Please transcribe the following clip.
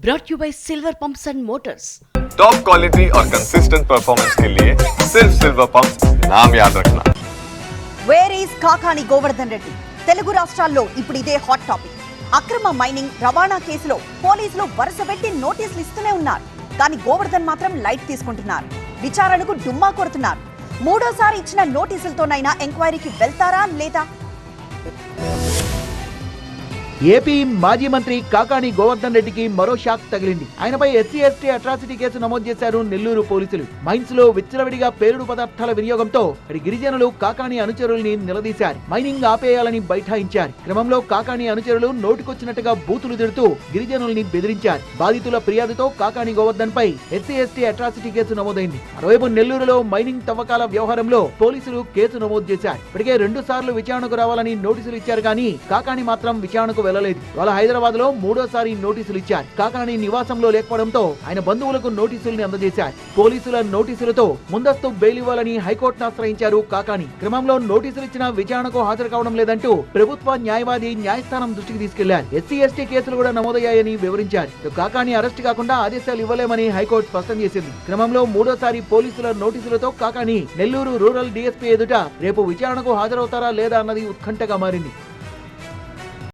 brought you by Silver Pumps and Motors. Top quality और consistent performance के लिए सिर्फ सिल्वर पंप्स नाम याद रखना. Where is Kakani Govardhan Reddy? తెలుగు రాష్ట్రాల్లో ఇప్పుడు ఇదే హాట్ టాపిక్. అక్రమ మైనింగ్ రవాణా కేసులో పోలీసులు వరుసపెట్టి నోటీసులు ఇస్తూనే ఉన్నారు. కానీ గోవర్ధన్ మాత్రం లైట్ తీసుకుంటున్నారు. విచారణకు డుమ్మా కొడుతున్నారు. మూడోసారి ఇచ్చిన నోటీసులతోనైనా ఎంక్వైరీకి వెళ్తారా లేదా? ఏపీ మాజీ మంత్రి కాకాని గోవర్ధన్ రెడ్డికి మరో షాక్ తగిలింది. ఆయనపై ఎస్సీ అట్రాసిటీ కేసు నమోదు చేశారు నెల్లూరు పోలీసులు. మైన్స్ లో విచ్చలవిడిగా పేలుడు పదార్థాల వినియోగంతో గిరిజనులు కాకాని అనుచరుల్ని నిలదీశారు. మైనింగ్ ఆపేయాలని బైఠాయించారు. క్రమంలో కాకాని అనుచరులు నోటికొచ్చినట్టుగా బూతులు తిడుతూ గిరిజనుల్ని బెదిరించారు. బాధితుల ఫిర్యాదుతో కాకాని గోవర్ధన్ పై ఎస్సీ అట్రాసిటీ కేసు నమోదైంది. మరోవైపు నెల్లూరులో మైనింగ్ తవ్వకాల వ్యవహారంలో పోలీసులు కేసు నమోదు చేశారు. ఇప్పటికే 2 సార్లు విచారణకు రావాలని నోటీసులు ఇచ్చారు కానీ కాకాని మాత్రం విచారణకు వెళ్ళలేదు. వాళ్ళ హైదరాబాద్ లో 3వ సారి నోటీసులు ఇచ్చారు. కాకాని నివాసంలో లేకపోవడంతో ఆయన బంధువులకు నోటీసుల్ని అందజేశారు. పోలీసుల నోటీసులతో ముందస్తు బెయిల్ ఇవ్వాలని హైకోర్టును ఆశ్రయించారు కాకాని. క్రమంలో నోటీసులు ఇచ్చిన విచారణకు హాజరు కావడం లేదంటూ ప్రభుత్వ న్యాయవాది న్యాయస్థానం దృష్టికి తీసుకెళ్లారు. ఎస్సీ కేసులు కూడా నమోదయ్యాయని వివరించారు. కాకాని అరెస్ట్ కాకుండా ఆదేశాలు ఇవ్వలేమని హైకోర్టు స్పష్టం చేసింది. క్రమంలో 3వ పోలీసుల నోటీసులతో కాకాని నెల్లూరు రూరల్ డీఎస్పీ ఎదుట రేపు విచారణకు హాజరవుతారా లేదా అన్నది ఉత్కంఠగా మారింది.